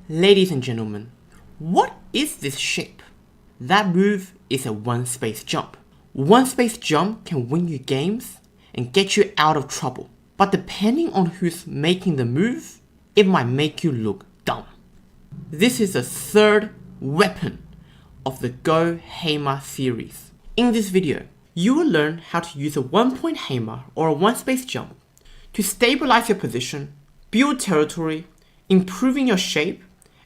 Ladies and gentlemen, what is this shape? That move is a one-space jump. One-space jump can win you games and get you out of trouble. But depending on who's making the move, it might make you look dumb. This is the third weapon of the Go Hammer series. In this video, you will learn how to use a one-point hammer or a one-space jump to stabilize your position, build territory, improving your shape,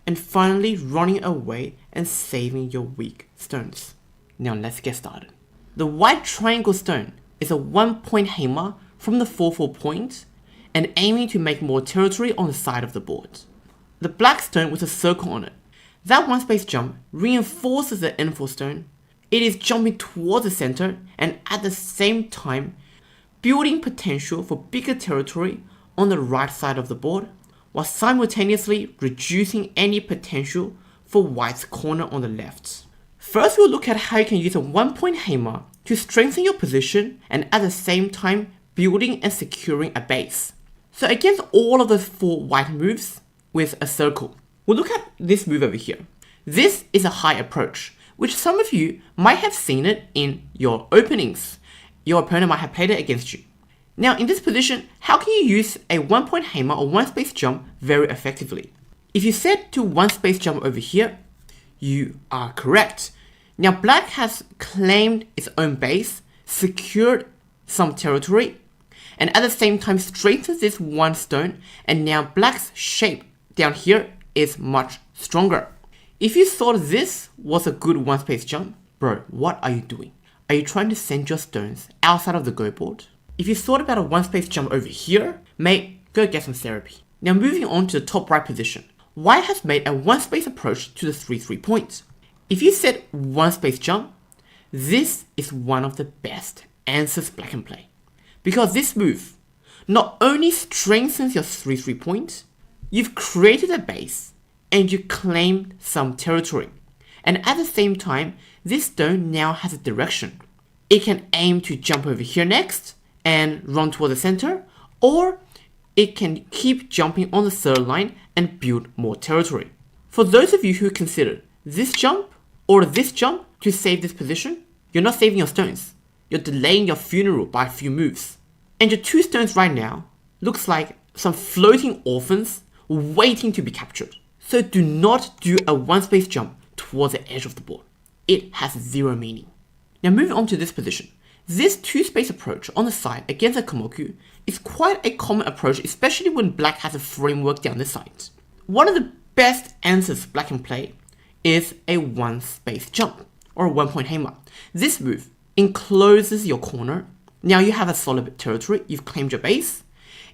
and finally running away and saving your weak stones. Now let's get started. The white triangle stone is a one-point hammer from the 4-4 point and aiming to make more territory on the side of the board. The black stone with a circle on it. That one-space jump reinforces the N4 stone. It is jumping towards the center and at the same time building potential for bigger territory on the right side of the board, while simultaneously reducing any potential for white's corner on the left. First, we'll look at how you can use a one-point hammer to strengthen your position and at the same time building and securing a base. So against all of those 4 white moves with a circle, we'll look at this move over here. This is a high approach, which some of you might have seen it in your openings. Your opponent might have played it against you. Now in this position, how can you use a one-point hammer or one-space jump very effectively? If you set to one-space jump over here, you are correct. Now black has claimed its own base, secured some territory, and at the same time strengthens this one stone, and now black's shape down here is much stronger. If you thought this was a good one-space jump, bro, what are you doing? Are you trying to send your stones outside of the go board? If you thought about a one-space jump over here, mate, go get some therapy. Now moving on to the top right position. White has made a one-space approach to the 3-3 point. If you set one-space jump, this is one of the best answers black can play. Because this move not only strengthens your 3-3 point, you've created a base and you claimed some territory. And at the same time, this stone now has a direction. It can aim to jump over here next and run toward the center, or it can keep jumping on the third line and build more territory. For those of you who consider this jump or this jump to save this position, you're not saving your stones. You're delaying your funeral by a few moves. And your 2 stones right now looks like some floating orphans waiting to be captured. So do not do a one-space jump towards the edge of the board. It has 0 meaning. Now moving on to this position. This 2-space approach on the side against a Komoku is quite a common approach, especially when black has a framework down the side. One of the best answers black can play is a one-space jump or a one-point hammer. This move encloses your corner. Now you have a solid territory, you've claimed your base.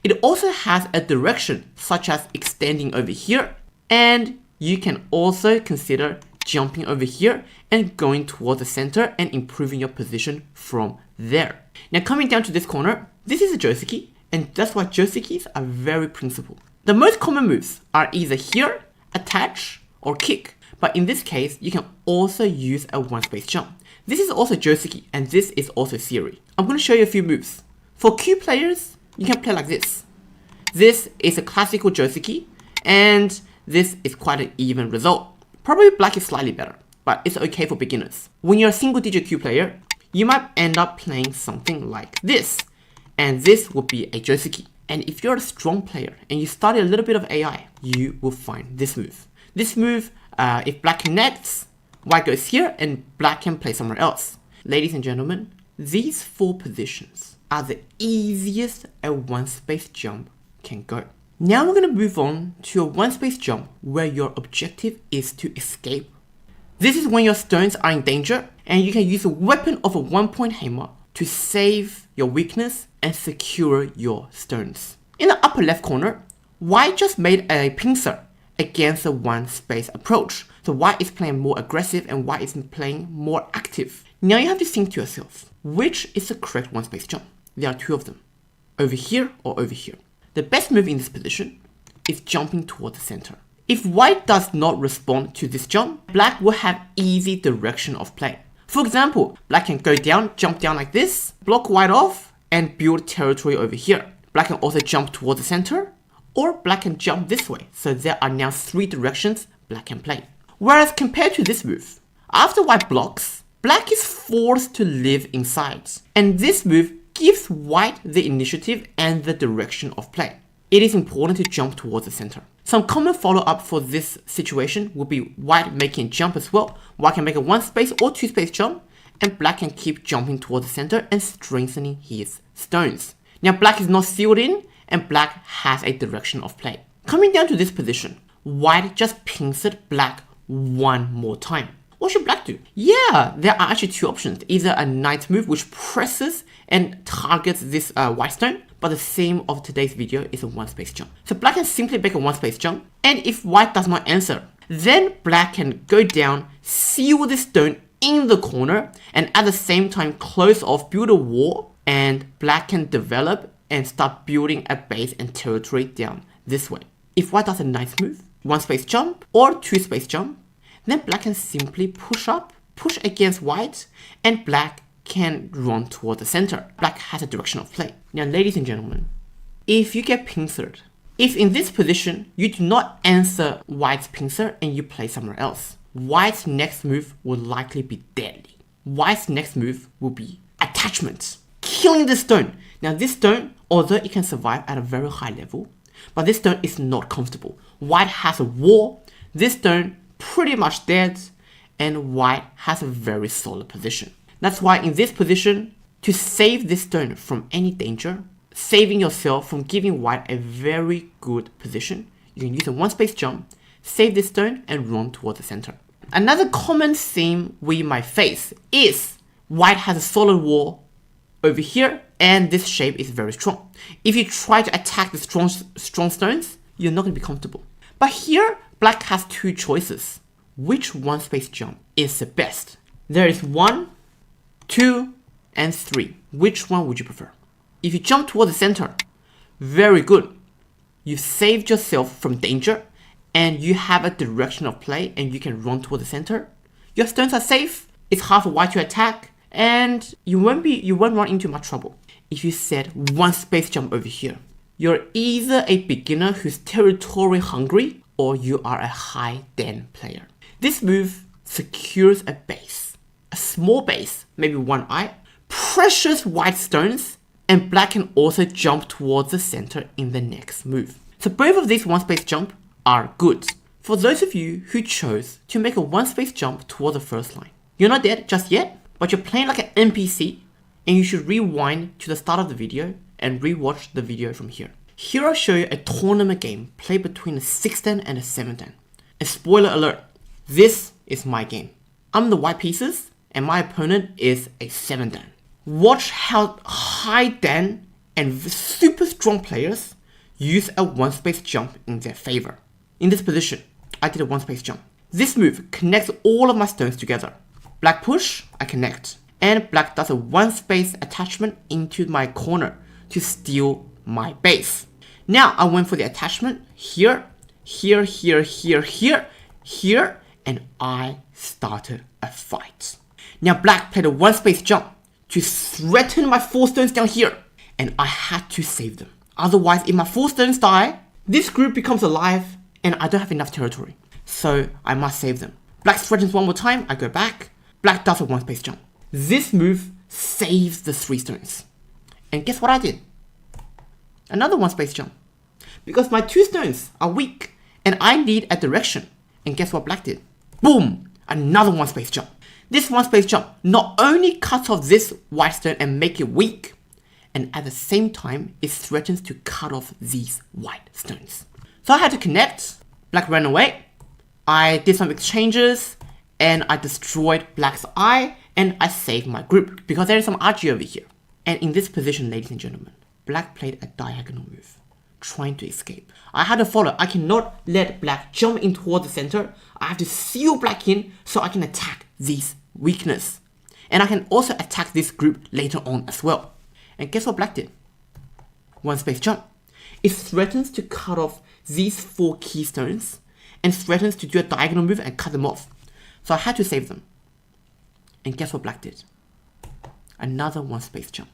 It also has a direction such as extending over here, and you can also consider jumping over here and going towards the center and improving your position from there. Now coming down to this corner, this is a Joseki, and that's why Josekis are very principled. The most common moves are either here, attach, or kick, but in this case, you can also use a one-space jump. This is also Joseki, and this is also theory. I'm going to show you a few moves. For Q players, you can play like this. This is a classical Joseki, and this is quite an even result. Probably black is slightly better, but it's okay for beginners. When you're a single digit Q player, you might end up playing something like this, and this will be a Joseki. And if you're a strong player and you study a little bit of AI, you will find this move. This move, if black connects, white goes here and black can play somewhere else. Ladies and gentlemen, these 4 positions are the easiest a one-space jump can go. Now we're going to move on to a one-space jump where your objective is to escape. This is when your stones are in danger and you can use a weapon of a one-point hammer to save your weakness and secure your stones. In the upper left corner, white just made a pincer against a one-space approach. So white is playing more aggressive and white is playing more active. Now you have to think to yourself, which is the correct one-space jump? There are 2 of them, over here or over here. The best move in this position is jumping toward the center. If white does not respond to this jump, black will have easy direction of play. For example, black can go down, jump down like this, block white off, and build territory over here. Black can also jump toward the center, or black can jump this way. So there are now 3 directions black can play. Whereas compared to this move, after white blocks, black is forced to live inside. And this move gives white the initiative and the direction of play. It is important to jump towards the center. Some common follow-up for this situation would be white making a jump as well. White can make a 1 space or 2 space jump, and black can keep jumping towards the center and strengthening his stones. Now black is not sealed in, and black has a direction of play. Coming down to this position, white just pincered black 1 more time. What should black do? Yeah, there are actually 2 options. Either a knight move which presses and targets this white stone, but the theme of today's video is a 1 space jump. So black can simply make a 1 space jump, and if white does not answer, then black can go down, seal this stone in the corner, and at the same time close off, build a wall, and black can develop and start building a base and territory down this way. If white does a nice move, 1 space jump or 2 space jump, then black can simply push up, push against white, and black can run toward the center. Black has a direction of play. Now ladies and gentlemen, if you get pincered, if in this position you do not answer white's pincer and you play somewhere else, white's next move will likely be deadly. White's next move will be attachment, killing the stone. Now this stone, although it can survive at a very high level, but this stone is not comfortable. White has a wall, this stone pretty much dead, and white has a very solid position. That's why in this position, to save this stone from any danger, saving yourself from giving white a very good position, you can use a 1 space jump, save this stone, and run towards the center. Another common theme we might face is white has a solid wall over here, and this shape is very strong. If you try to attack the strong stones, you're not going to be comfortable. But here, black has 2 choices. Which 1 space jump is the best? There is 1, 2, and 3. Which one would you prefer? If you jump toward the center, very good. You've saved yourself from danger, and you have a direction of play, and you can run toward the center. Your stones are safe, it's hard for white to attack, and you won't run into much trouble. If you set 1 space jump over here, you're either a beginner who's territory hungry, or you are a high den player. This move secures a base, a small base, maybe 1 eye, precious white stones, and black can also jump towards the center in the next move. So both of these 1 space jump are good. For those of you who chose to make a 1 space jump towards the first line, you're not dead just yet, but you're playing like an NPC, and you should rewind to the start of the video and rewatch the video from here. Here I'll show you a tournament game played between a 6th dan and a 7th dan. And spoiler alert, this is my game. I'm the white pieces, and my opponent is a 7th dan. Watch how high dan and super strong players use a 1 space jump in their favor. In this position, I did a 1 space jump. This move connects all of my stones together. Black push, I connect. And black does a 1 space attachment into my corner to steal my base. Now I went for the attachment here, here, here, here, here, here, and I started a fight. Now black played a 1 space jump to threaten my 4 stones down here, and I had to save them. Otherwise, if my 4 stones die, this group becomes alive and I don't have enough territory. So I must save them. Black threatens 1 more time, I go back. Black does a 1 space jump. This move saves the 3 stones. And guess what I did? Another 1 space jump. Because my 2 stones are weak and I need a direction. And guess what black did? Boom! Another 1 space jump. This 1 space jump not only cuts off this white stone and make it weak, and at the same time it threatens to cut off these white stones. So I had to connect. Black ran away. I did some exchanges and I destroyed black's eye and I saved my group because there is some RG over here. And in this position, ladies and gentlemen, black played a diagonal move, trying to escape. I had to follow. I cannot let black jump in toward the center. I have to seal black in so I can attack this weakness. And I can also attack this group later on as well. And guess what black did? 1 space jump. It threatens to cut off these 4 keystones and threatens to do a diagonal move and cut them off. So I had to save them. And guess what black did? Another 1 space jump.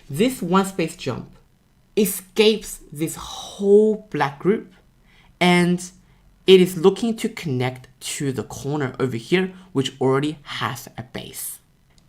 This 1 space jump escapes this whole black group, and it is looking to connect to the corner over here, which already has a base.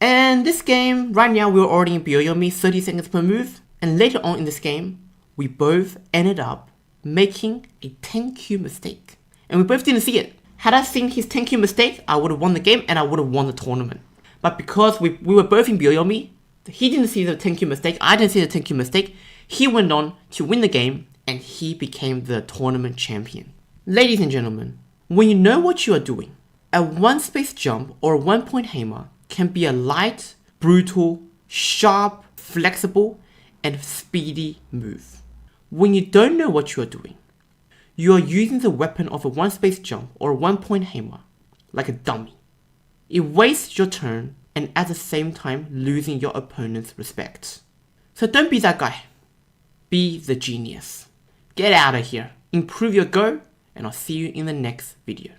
And this game, right now we're already in Byoyomi, 30 seconds per move, and later on in this game, we both ended up making a 10Q mistake. And we both didn't see it. Had I seen his 10Q mistake, I would have won the game and I would have won the tournament. But because we were both in Byoyomi, he didn't see the 10Q mistake, I didn't see the 10Q mistake, he went on to win the game and he became the tournament champion. Ladies and gentlemen, when you know what you are doing, a one space jump or 1 point hammer can be a light, brutal, sharp, flexible, and speedy move. When you don't know what you are doing, you are using the weapon of a one space jump or 1 point hammer like a dummy. It wastes your turn and at the same time losing your opponent's respect. So don't be that guy. Be the genius. Get out of here. Improve your Go, and I'll see you in the next video.